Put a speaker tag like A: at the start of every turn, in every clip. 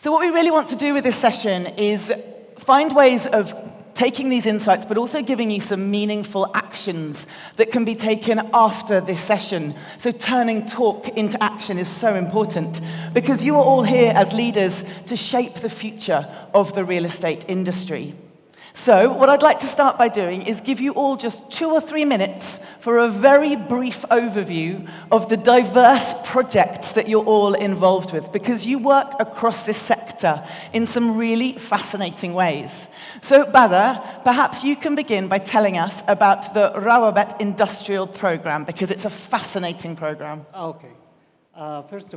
A: So what we really want to do with this session is find ways of taking these insights, but also giving you some meaningful actions that can be taken after this session. So turning talk into action is so important, because you are all here as leaders to shape the future of the real estate industry. So what I'd like to start by doing is give you all just 2 or 3 minutes for a very brief overview of the diverse projects that you're all involved with, because you work across this sector in some really fascinating ways. So Badr, perhaps you can begin by telling us about the Rawabet Industrial Program, because it's a fascinating program.
B: Okay. First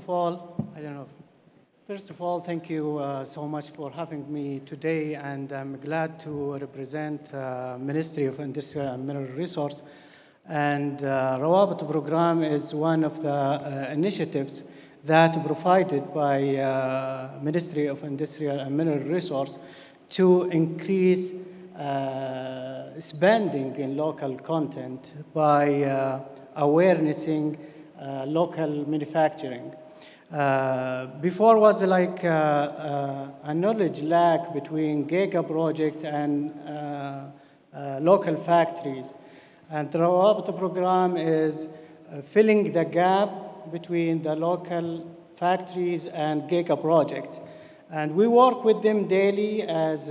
B: of all, thank you so much for having me today, and I'm glad to represent Ministry of Industry and Mineral Resource. And Rawabet program is one of the initiatives that provided by Ministry of Industry and Mineral Resource to increase spending in local content by awarenessing local manufacturing. Before was like a knowledge lack between Giga project and local factories. And the Rawabet program is filling the gap between the local factories and Giga project. And we work with them daily as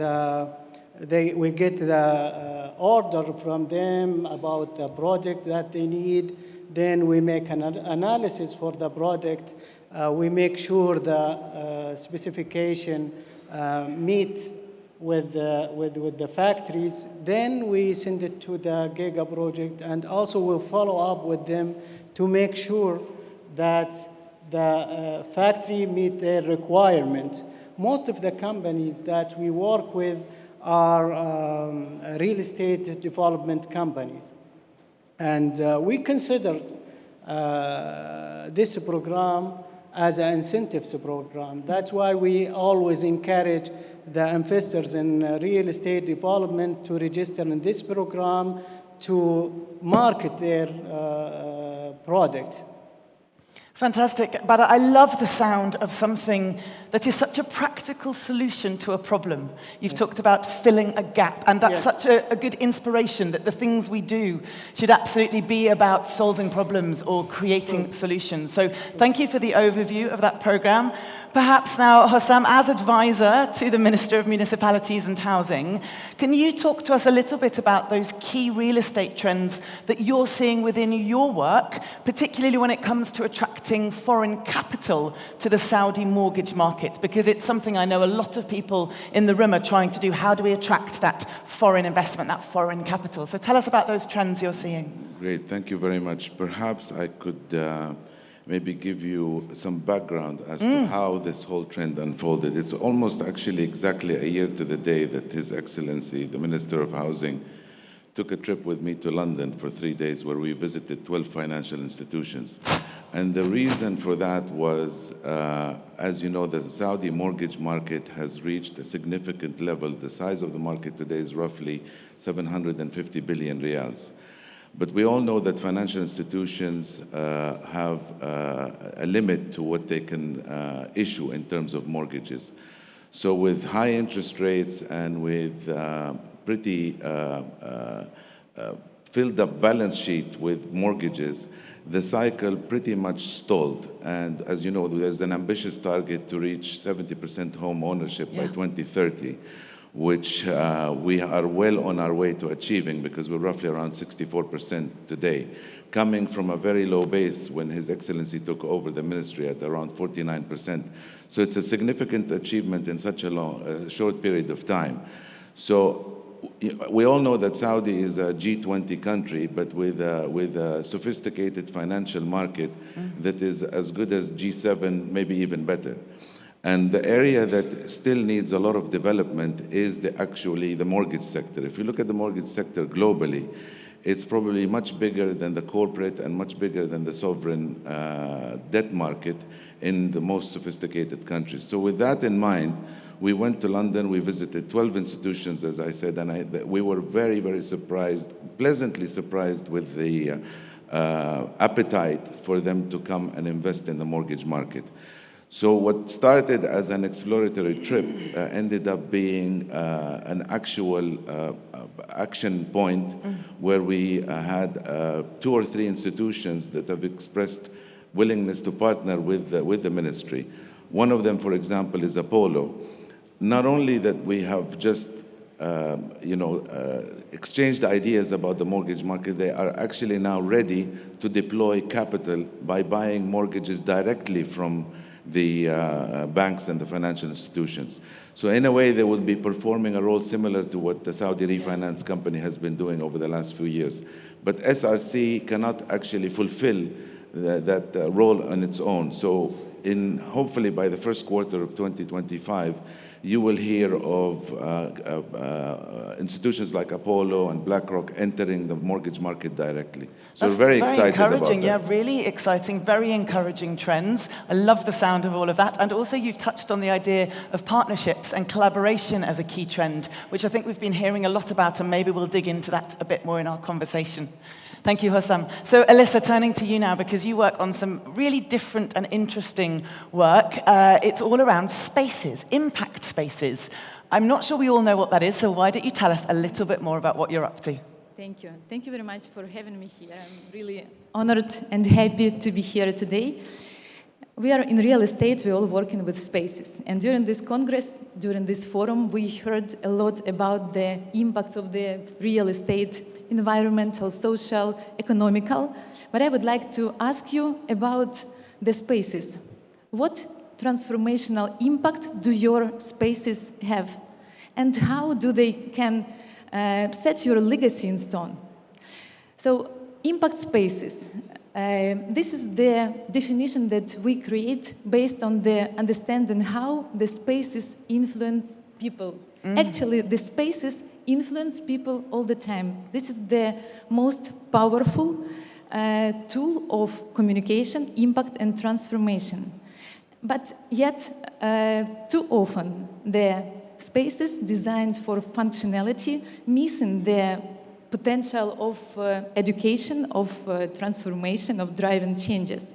B: we get the order from them about the product that they need. Then we make an analysis for the product. We make sure the specification meet with the factories. Then we send it to the Giga project, and also we'll follow up with them to make sure that the factory meet their requirement. Most of the companies that we work with are real estate development companies. And we considered this program as an incentives program. That's why we always encourage the investors in real estate development to register in this program to market their product.
A: Fantastic. Badr, I love the sound of something that is such a practical solution to a problem. You've talked about filling a gap, and that's such a good inspiration that the things we do should absolutely be about solving problems or creating solutions. So thank you for the overview of that program. Perhaps now, Hossam, as advisor to the Minister of Municipalities and Housing, can you talk to us a little bit about those key real estate trends that you're seeing within your work, particularly when it comes to attracting foreign capital to the Saudi mortgage market? Because it's something I know a lot of people in the room are trying to do. How do we attract that foreign investment, that foreign capital? So tell us about those trends you're seeing.
C: Great, thank you very much. Perhaps I could maybe give you some background as to how this whole trend unfolded. It's almost actually exactly a year to the day that His Excellency, the Minister of Housing, took a trip with me to London for 3 days where we visited 12 financial institutions. And the reason for that was, as you know, the Saudi mortgage market has reached a significant level. The size of the market today is roughly 750 billion riyals. But we all know that financial institutions have a limit to what they can issue in terms of mortgages. So with high interest rates and with pretty filled up balance sheet with mortgages, the cycle pretty much stalled. And as you know, there's an ambitious target to reach 70% home ownership by 2030. Which we are well on our way to achieving, because we're roughly around 64% today, coming from a very low base when His Excellency took over the ministry at around 49%. So it's a significant achievement in such a short period of time. So we all know that Saudi is a G20 country, but with a sophisticated financial market that is as good as G7, maybe even better. And the area that still needs a lot of development is actually the mortgage sector. If you look at the mortgage sector globally, it's probably much bigger than the corporate and much bigger than the sovereign debt market in the most sophisticated countries. So with that in mind, we went to London, we visited 12 institutions, as I said, and we were very, very surprised, pleasantly surprised with the appetite for them to come and invest in the mortgage market. So what started as an exploratory trip ended up being an actual action point where we had 2 or 3 institutions that have expressed willingness to partner with the ministry. One of them, for example, is Apollo. Not only that we have just exchanged ideas about the mortgage market, they are actually now ready to deploy capital by buying mortgages directly from the banks and the financial institutions. So in a way, they will be performing a role similar to what the Saudi Refinance Company has been doing over the last few years. But SRC cannot actually fulfill that role on its own. So hopefully by the first quarter of 2025, you will hear of institutions like Apollo and BlackRock entering the mortgage market directly. So
A: That's
C: we're very excited about that.
A: Yeah, really exciting, very encouraging trends. I love the sound of all of that. And also you've touched on the idea of partnerships and collaboration as a key trend, which I think we've been hearing a lot about, and maybe we'll dig into that a bit more in our conversation. Thank you, Hossam. So Alyssa, turning to you now, because you work on some really different and interesting work. It's all around spaces, impact spaces. I'm not sure we all know what that is, so why don't you tell us a little bit more about what you're up to?
D: Thank you. Thank you very much for having me here. I'm really honored and happy to be here today. We are in real estate, we're all working with spaces. And during this Congress, during this forum, we heard a lot about the impact of the real estate, environmental, social, economical. But I would like to ask you about the spaces. What transformational impact do your spaces have? And how do they can set your legacy in stone? So, impact spaces. This is the definition that we create based on the understanding how the spaces influence people. Actually, the spaces influence people all the time. This is the most powerful tool of communication, impact, and transformation. But yet, too often, the spaces designed for functionality missing the potential of education, of transformation, of driving changes.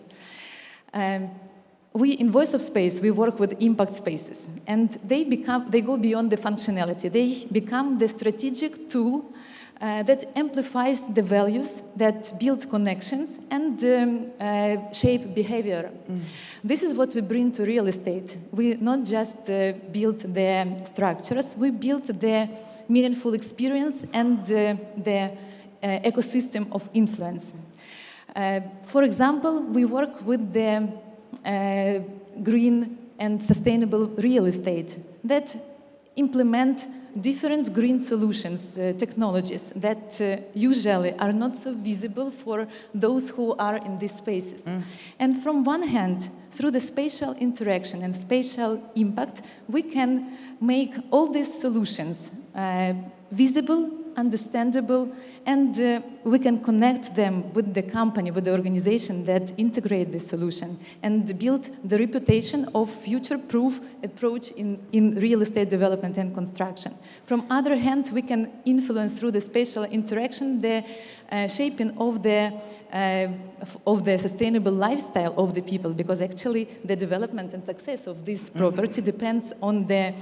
D: We, in Voice of Space, we work with impact spaces, and they go beyond the functionality. They become the strategic tool that amplifies the values, that build connections, and shape behavior. This is what we bring to real estate. We not just build the structures, we build the meaningful experience and the ecosystem of influence. For example, we work with the green and sustainable real estate that implement different green solutions, technologies that usually are not so visible for those who are in these spaces. And from one hand, through the spatial interaction and spatial impact, we can make all these solutions visible, understandable, and we can connect them with the company, with the organization that integrate this solution and build the reputation of future-proof approach in real estate development and construction. From other hand, we can influence through the spatial interaction the shaping of the sustainable lifestyle of the people, because actually the development and success of this property depends on the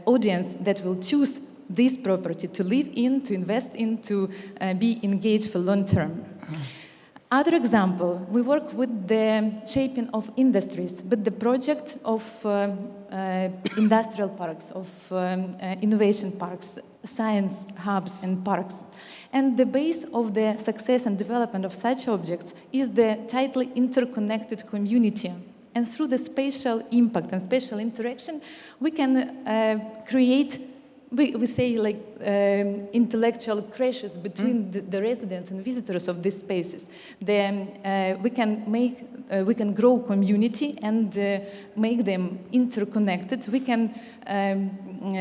D: audience that will choose this property to live in, to invest in, to be engaged for long term. Other example, we work with the shaping of industries, with the project of industrial parks, of innovation parks, science hubs and parks. And the base of the success and development of such objects is the tightly interconnected community. And through the spatial impact and spatial interaction, we can create, we say, like intellectual crashes between the residents and visitors of these spaces. Then we can grow community and make them interconnected. We can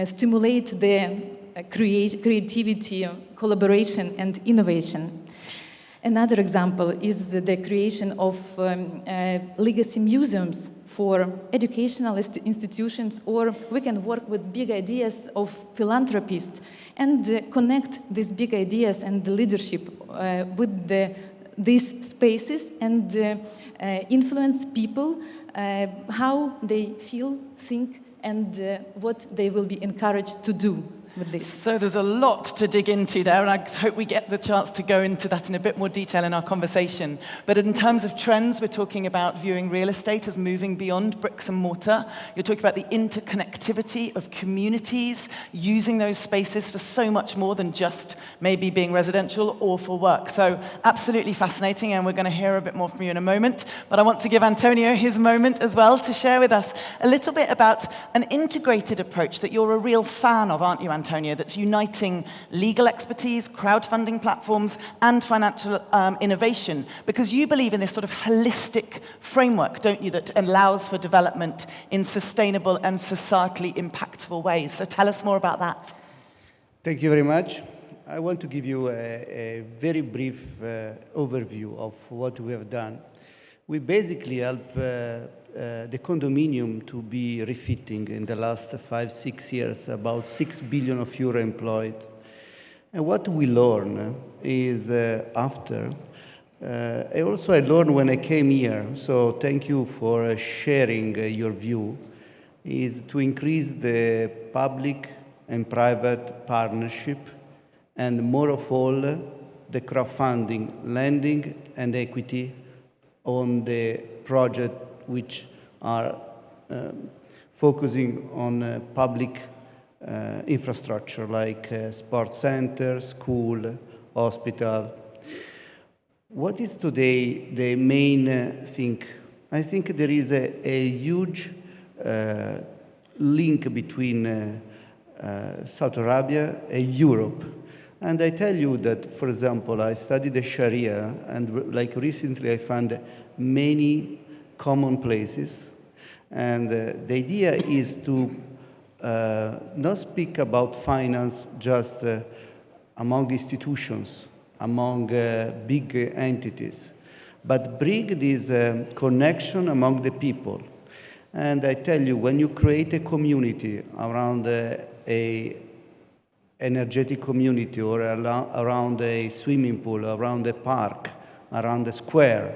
D: stimulate the creativity, collaboration, and innovation. Another example is the creation of legacy museums for educational institutions, or we can work with big ideas of philanthropists and connect these big ideas and the leadership with the these spaces and influence people, how they feel, think, and what they will be encouraged to do with this.
A: So there's a lot to dig into there, and I hope we get the chance to go into that in a bit more detail in our conversation. But in terms of trends, we're talking about viewing real estate as moving beyond bricks and mortar. You're talking about the interconnectivity of communities, using those spaces for so much more than just maybe being residential or for work. So absolutely fascinating, and we're going to hear a bit more from you in a moment. But I want to give Antonio his moment as well to share with us a little bit about an integrated approach that you're a real fan of, aren't you, Antonio? That's uniting legal expertise, crowdfunding platforms, and financial innovation. Because you believe in this sort of holistic framework, don't you, that allows for development in sustainable and societally impactful ways. So tell us more about that.
E: Thank you very much. I want to give you a very brief overview of what we have done. We basically help the condominium to be refitting in the last 5-6 years, about 6 billion euro employed. And what we learn is after, I learned when I came here, so thank you for sharing your view, is to increase the public and private partnership, and more of all, the crowdfunding, lending and equity on the project which are focusing on public infrastructure like sports center, school, hospital. What is today the main thing? I think there is a huge link between Saudi Arabia and Europe. And I tell you that, for example, I studied the Sharia, and like recently I found many common places. And the idea is to not speak about finance just among institutions, among big entities, but bring this connection among the people. And I tell you, when you create a community around a energetic community, or around a swimming pool, around a park, around a square,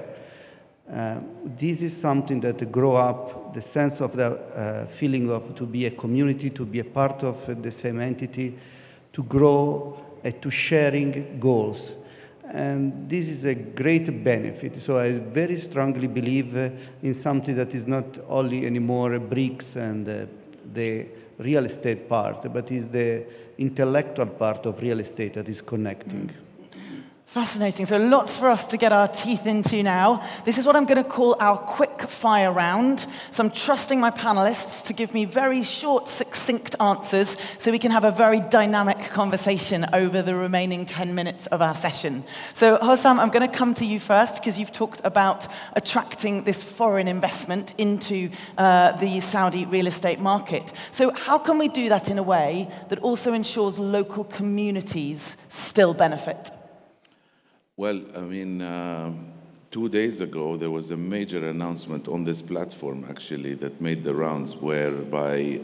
E: this is something that grow up the sense of the feeling of to be a community, to be a part of the same entity, to grow, to sharing goals. And this is a great benefit. So I very strongly believe in something that is not only anymore bricks and the real estate part, but is the intellectual part of real estate that is connecting.
A: Fascinating. So lots for us to get our teeth into now. This is what I'm going to call our quick fire round. So I'm trusting my panelists to give me very short, succinct answers so we can have a very dynamic conversation over the remaining 10 minutes of our session. So Hossam, I'm going to come to you first because you've talked about attracting this foreign investment into the Saudi real estate market. So how can we do that in a way that also ensures local communities still benefit?
C: Well, I mean, 2 days ago, there was a major announcement on this platform, actually, that made the rounds, whereby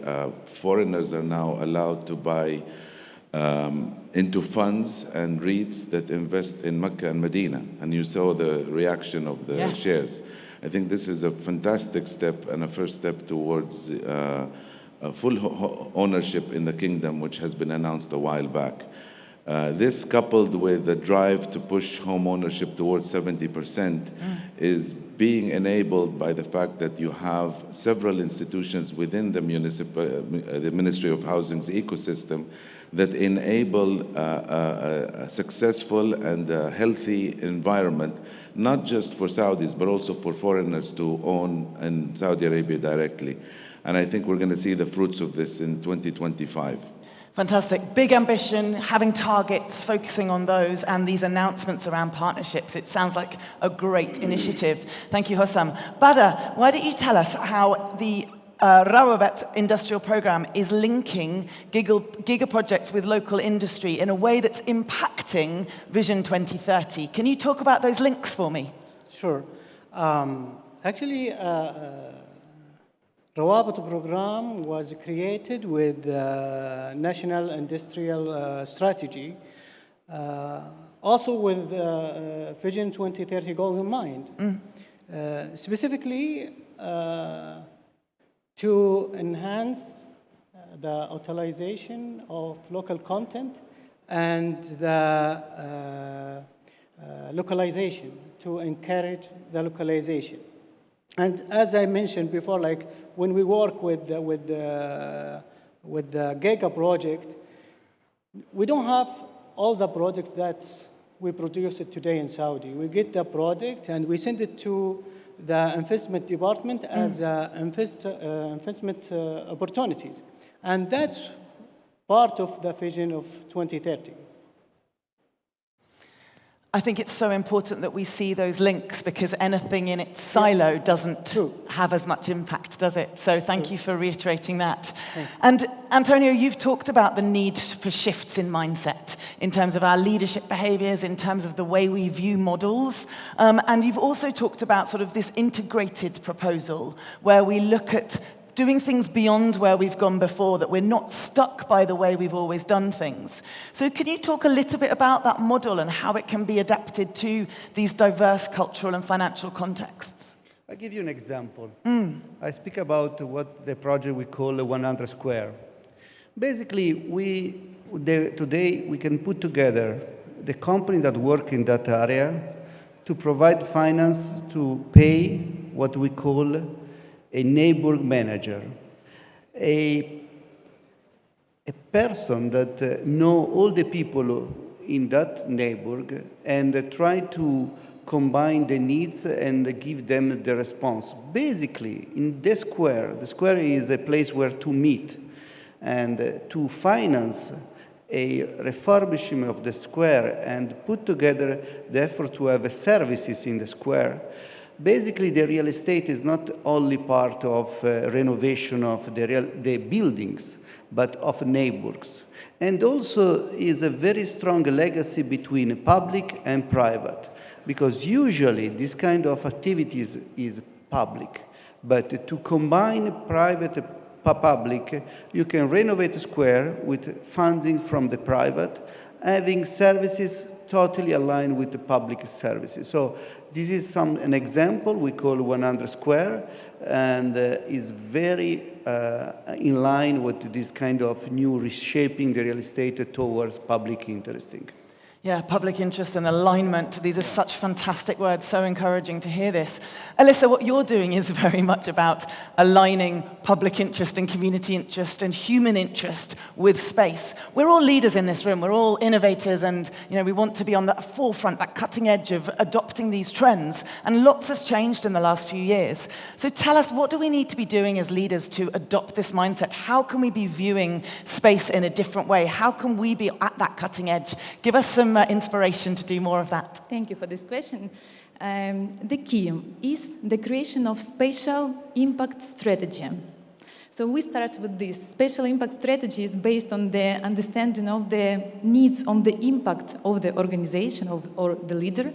C: foreigners are now allowed to buy into funds and REITs that invest in Mecca and Medina. And you saw the reaction of the shares. I think this is a fantastic step and a first step towards full ownership in the kingdom, which has been announced a while back. This, coupled with the drive to push home ownership towards 70%, is being enabled by the fact that you have several institutions within the Ministry of Housing's ecosystem that enable a successful and healthy environment, not just for Saudis, but also for foreigners to own in Saudi Arabia directly. And I think we're going to see the fruits of this in 2025.
A: Fantastic. Big ambition, having targets, focusing on those, and these announcements around partnerships. It sounds like a great initiative. Thank you, Hossam. Bada, why don't you tell us how the Rawabet industrial program is linking giga projects with local industry in a way that's impacting Vision 2030. Can you talk about those links for me?
B: Sure. Actually, Rawabet program was created with National Industrial Strategy. also with Vision 2030 goals in mind. Specifically, to enhance the utilization of local content and the localization, to encourage the localization. And as I mentioned before, like when we work with the Giga project, we don't have all the projects that we produce it today in Saudi. We get the project and we send it to the investment department as investment opportunities. And that's part of the vision of 2030.
A: I think it's so important that we see those links, because anything in its silo doesn't have as much impact, does it? So thank you for reiterating that. And Antonio, you've talked about the need for shifts in mindset in terms of our leadership behaviors, in terms of the way we view models. And you've also talked about sort of this integrated proposal where we look at doing things beyond where we've gone before, that we're not stuck by the way we've always done things. So can you talk a little bit about that model and how it can be adapted to these diverse cultural and financial contexts?
E: I'll give you an example. I speak about what the project we call the 100 Square. Basically, today we can put together the companies that work in that area to provide finance to pay what we call a neighborhood manager, a person that know all the people in that neighborhood and try to combine the needs and give them the response. Basically, in the square is a place where to meet, and to finance a refurbishment of the square and put together the effort to have services in the square. Basically, the real estate is not only part of renovation of the buildings, but of neighborhoods. And also is a very strong legacy between public and private, because usually this kind of activities is public. But to combine private and public, you can renovate a square with funding from the private, having services totally aligned with the public services. So this is an example we call 100 Square, and is very in line with this kind of new reshaping the real estate towards public interesting.
A: Yeah, public interest and alignment. These are such fantastic words, so encouraging to hear this. Alyssa, what you're doing is very much about aligning public interest and community interest and human interest with space. We're all leaders in this room. We're all innovators, and we want to be on the forefront, that cutting edge of adopting these trends. And lots has changed in the last few years. So tell us, what do we need to be doing as leaders to adopt this mindset? How can we be viewing space in a different way? How can we be at that cutting edge? Give us some inspiration to do more of that.
D: Thank you for this question. The key is the creation of spatial impact strategy. So we start with this. Spatial impact strategy is based on the understanding of the needs, on the impact of the organization or the leader,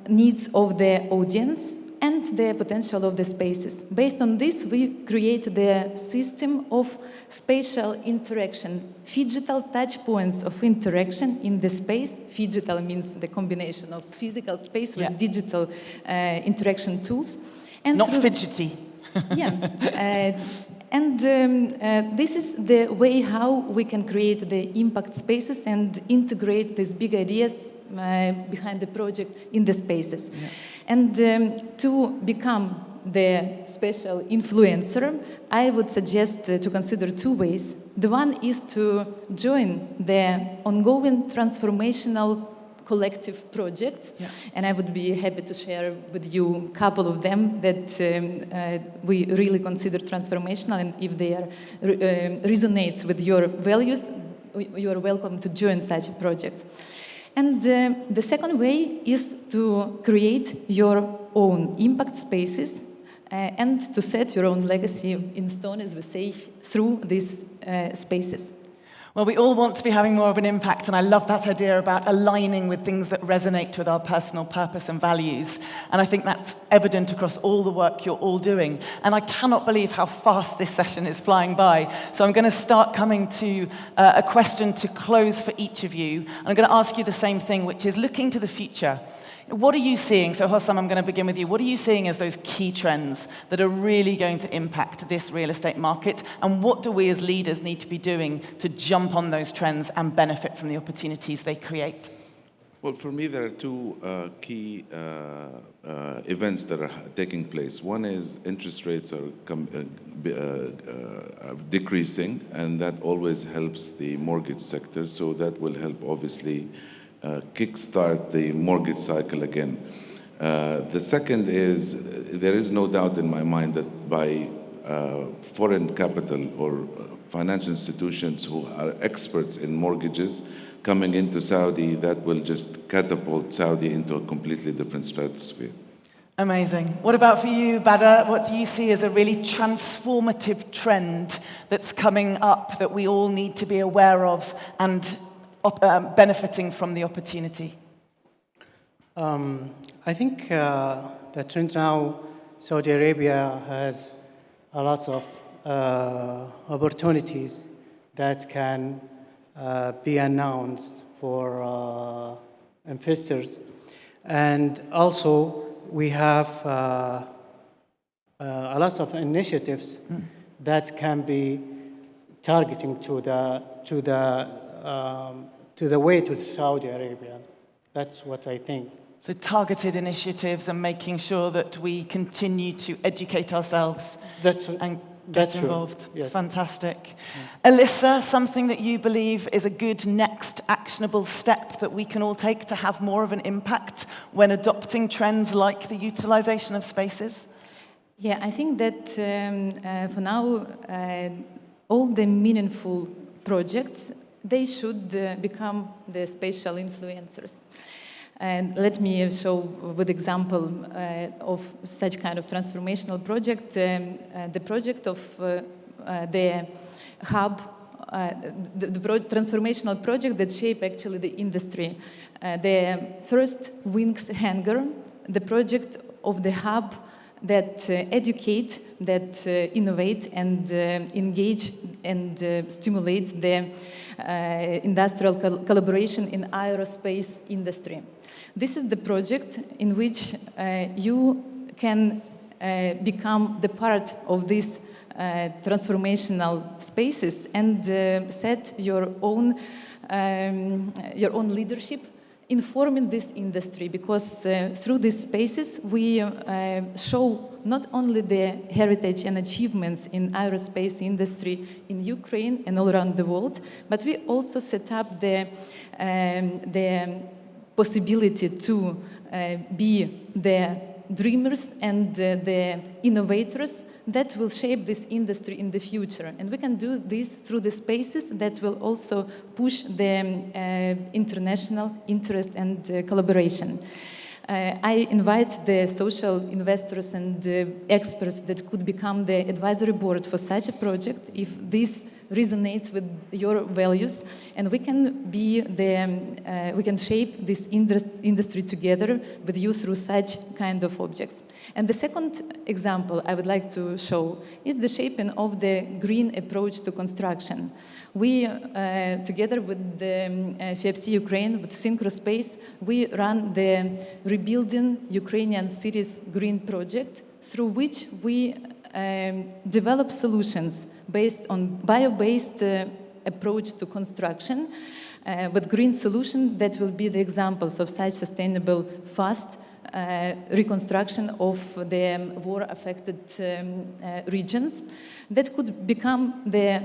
D: needs of the audience, and the potential of the spaces. Based on this, we create the system of spatial interaction, phygital touch points of interaction in the space. Phygital means the combination of physical space with digital interaction tools. And
A: not fidgety.
D: This is the way how we can create the impact spaces and integrate these big ideas behind the project in the spaces. Yeah. And to become the special influencer, I would suggest to consider two ways. The one is to join the ongoing transformational collective projects, and I would be happy to share with you a couple of them that we really consider transformational, and if they are resonates with your values, you are welcome to join such projects. And the second way is to create your own impact spaces and to set your own legacy in stone, as we say, through these spaces.
A: Well, we all want to be having more of an impact, and I love that idea about aligning with things that resonate with our personal purpose and values. And I think that's evident across all the work you're all doing. And I cannot believe how fast this session is flying by. So I'm going to start coming to a question to close for each of you. And I'm going to ask you the same thing, which is looking to the future. What are you seeing? So Hossam, I'm going to begin with you. What are you seeing as those key trends that are really going to impact this real estate market? And what do we as leaders need to be doing to jump on those trends and benefit from the opportunities they create?
C: Well, for me, there are two key events that are taking place. One is interest rates are decreasing, and that always helps the mortgage sector. So that will help, obviously, kickstart the mortgage cycle again. The second is, there is no doubt in my mind that by foreign capital or financial institutions who are experts in mortgages coming into Saudi, that will just catapult Saudi into a completely different stratosphere.
A: Amazing. What about for you, Badr? What do you see as a really transformative trend that's coming up that we all need to be aware of and benefiting from the opportunity?
B: I think the trend now, Saudi Arabia has a lot of opportunities that can be announced for investors. And also, we have a lot of initiatives that can be targeting to the way to Saudi Arabia. That's what I think.
A: So targeted initiatives and making sure that we continue to educate ourselves and get involved.
B: Yes.
A: Fantastic. Alyssa, something that you believe is a good next actionable step that we can all take to have more of an impact when adopting trends like the utilization of spaces?
D: Yeah, I think that for now, all the meaningful projects, they should become the spatial influencers. And let me show with example of such kind of transformational project, the project of the hub, transformational project that shaped actually the industry. The first Wings hangar, the project of the hub that educate, that innovate and engage and stimulate the industrial collaboration in aerospace industry. This is the project in which you can become the part of these transformational spaces and set your own leadership informing this industry, because through these spaces we show not only the heritage and achievements in aerospace industry in Ukraine and all around the world, but we also set up the possibility to be the dreamers and the innovators that will shape this industry in the future. And we can do this through the spaces that will also push the international interest and collaboration. I invite the social investors and experts that could become the advisory board for such a project if this resonates with your values, and we can be we can shape this industry together with you through such kind of objects. And the second example I would like to show is the shaping of the green approach to construction. We, together with the FIAPC Ukraine, with Synchrospace, we run the Rebuilding Ukrainian Cities Green project, through which we develop solutions based on bio-based approach to construction, with green solution that will be the examples of such sustainable, fast reconstruction of the war-affected regions that could become the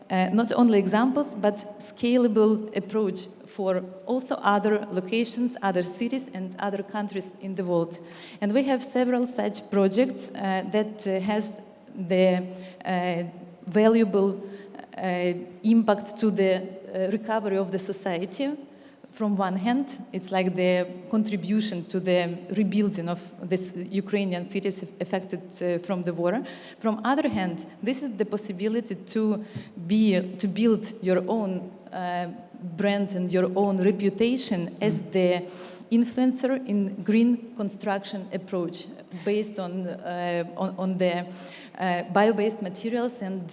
D: not only examples, but scalable approach for also other locations, other cities, and other countries in the world. And we have several such projects that has the valuable impact to the recovery of the society from one hand, it's like the contribution to the rebuilding of this Ukrainian cities affected from the war. From other hand, this is the possibility to build your own brand and your own reputation as the influencer in green construction approach based on the bio-based materials and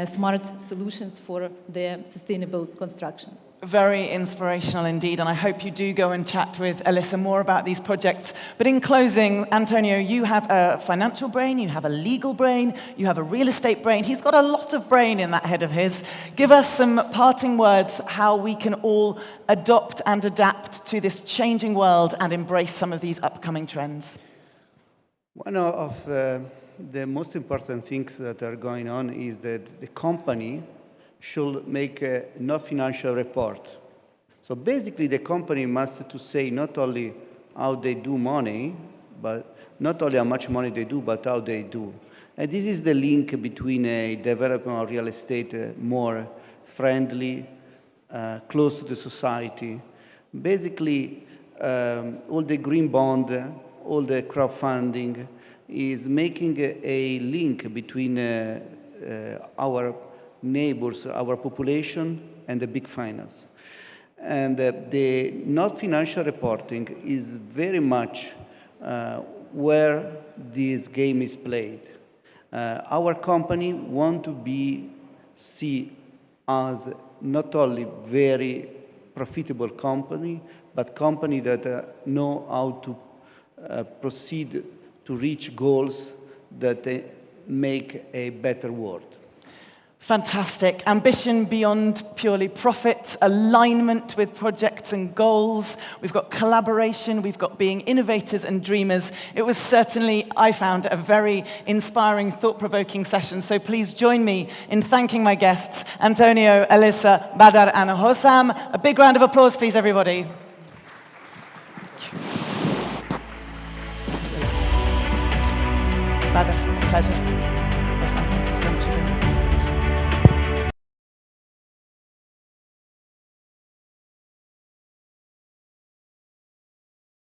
D: smart solutions for the sustainable construction.
A: Very inspirational indeed, and I hope you do go and chat with Alyssa more about these projects. But in closing, Antonio, you have a financial brain, you have a legal brain, you have a real estate brain. He's got a lot of brain in that head of his. Give us some parting words how we can all adopt and adapt to this changing world and embrace some of these upcoming trends.
E: One of the most important things that are going on is that the company should make a non-financial report. So basically the company must to say not only how they do money, but not only how much money they do, but how they do. And this is the link between a development of real estate more friendly, close to the society. Basically, all the green bond, all the crowdfunding is making a link between our neighbors, our population, and the big finance. And the non-financial reporting is very much where this game is played. Our company want to be seen as not only very profitable company, but company that know how to proceed to reach goals that make a better world.
A: Fantastic. Ambition beyond purely profit, alignment with projects and goals. We've got collaboration, we've got being innovators and dreamers. It was certainly, I found, a very inspiring, thought-provoking session. So please join me in thanking my guests, Antonio, Alyssa, Badar, and Hossam. A big round of applause, please, everybody. Badar, pleasure.